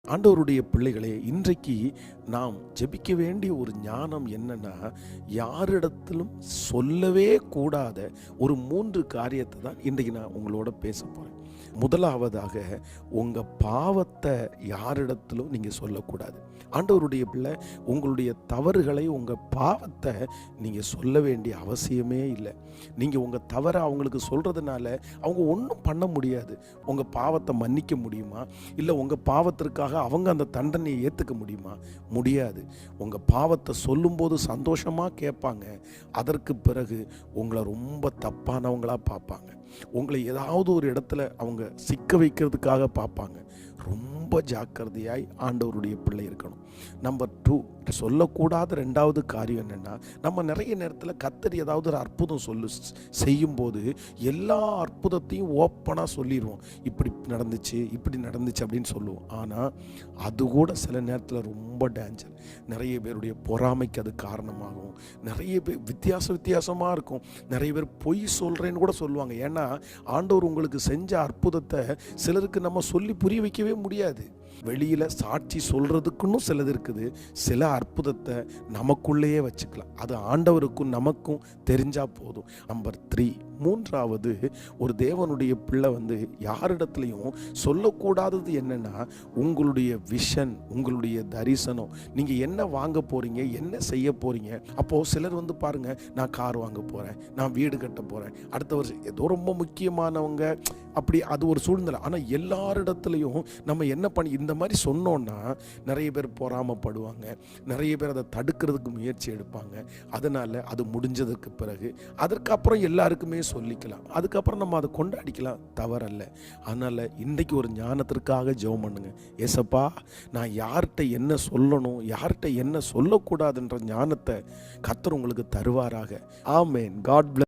ஆண்டவருடைய பிள்ளைகளே, இன்றைக்கு நாம் ஜெபிக்க வேண்டிய ஒரு ஞானம் என்னன்னா, யாரிடத்திலும் சொல்லவே கூடாத ஒரு 3 காரியத்தை தான் இன்றைக்கு நான் உங்களோட பேச போகிறேன். முதலாவதாக, உங்கள் பாவத்தை யாரிடத்திலும் நீங்கள் சொல்லக்கூடாது. ஆண்டவருடைய பிள்ளை, உங்களுடைய தவறுகளை, உங்கள் பாவத்தை நீங்கள் சொல்ல வேண்டிய அவசியமே இல்லை. நீங்கள் உங்கள் தவறை அவங்களுக்கு சொல்கிறதுனால அவங்க ஒன்றும் பண்ண முடியாது. உங்கள் பாவத்தை மன்னிக்க முடியுமா? இல்லை உங்கள் பாவத்திற்காக அவங்க அந்த தண்டனையை ஏற்றுக்க முடியுமா? முடியாது. உங்கள் பாவத்தை சொல்லும்போது சந்தோஷமாக கேட்பாங்க. அதற்கு பிறகு உங்களை ரொம்ப தப்பானவங்களாக பார்ப்பாங்க. உங்களை ஏதாவது ஒரு இடத்துல அவங்க சிக்க வைக்கிறதுக்காக பார்ப்பாங்க. ரொம்ப ஜாக்கிரதையாய் ஆண்டவருடைய பிள்ளை இருக்கணும். நம்பர் 2, சொல்லக்கூடாத 2வது காரியம் என்னென்னா, நம்ம நிறைய நேரத்தில் கர்த்தர் ஏதாவது ஒரு அற்புதம் செய்யும்போது எல்லா அற்புதத்தையும் ஓப்பனாக சொல்லிடுவோம். இப்படி நடந்துச்சு, இப்படி நடந்துச்சு அப்படின்னு சொல்லுவோம். ஆனால் அது கூட சில நேரத்தில் ரொம்ப டேஞ்சர். நிறைய பேருடைய பொறாமைக்கு அது காரணமாகும். நிறைய பேர் வித்தியாசமாக இருக்கும். நிறைய பேர் பொய் சொல்கிறேன்னு கூட சொல்லுவாங்க. ஏன்னா ஆண்டவர் உங்களுக்கு செஞ்ச அற்புதத்தை சிலருக்கு நம்ம சொல்லி புரிய வைக்கவே முடியாது. வெளியில் சாட்சி சொல்கிறதுக்குன்னு சிலது இருக்குது. சில அற்புதத்தை நமக்குள்ளேயே வச்சுக்கலாம். அது ஆண்டவருக்கும் நமக்கும் தெரிஞ்சால் போதும். நம்பர் 3, 3வது, ஒரு தேவனுடைய பிள்ளை யாரிடத்துலையும் சொல்லக்கூடாதது என்னென்னா, உங்களுடைய விஷன், உங்களுடைய தரிசனம், நீங்கள் என்ன வாங்க போகிறீங்க, என்ன செய்ய போகிறீங்க. அப்போது சிலர் பாருங்கள், நான் கார் வாங்க போகிறேன், நான் வீடு கட்ட போகிறேன், அடுத்த வருஷம் ஏதோ ரொம்ப முக்கியமானவங்க, அப்படி அது ஒரு சூழ்நிலை. ஆனால் எல்லாரிடத்துலையும் நம்ம என்ன பண்ணி இந்த மாதிரி சொன்னோன்னா நிறைய பேர் பொறாமப்படுவாங்க. நிறைய பேர் அதை தடுக்கிறதுக்கு முயற்சி எடுப்பாங்க. அதனால் அது முடிஞ்சதுக்கு பிறகு அதற்கப்புறம் எல்லாருக்குமே சொல்லிக்கலாம். அதுக்கப்புறம் நம்ம அதை கொண்டாடிக்கலாம், தவறல்ல. அதனால் இன்றைக்கு ஒரு ஞானத்திற்காக ஜெபம் பண்ணுங்க. ஏசப்பா, நான் யார்கிட்ட என்ன சொல்லணும், யார்கிட்ட என்ன சொல்லக்கூடாதுன்ற ஞானத்தை கர்த்தர் உங்களுக்கு தருவாராக. ஆமென். God plus.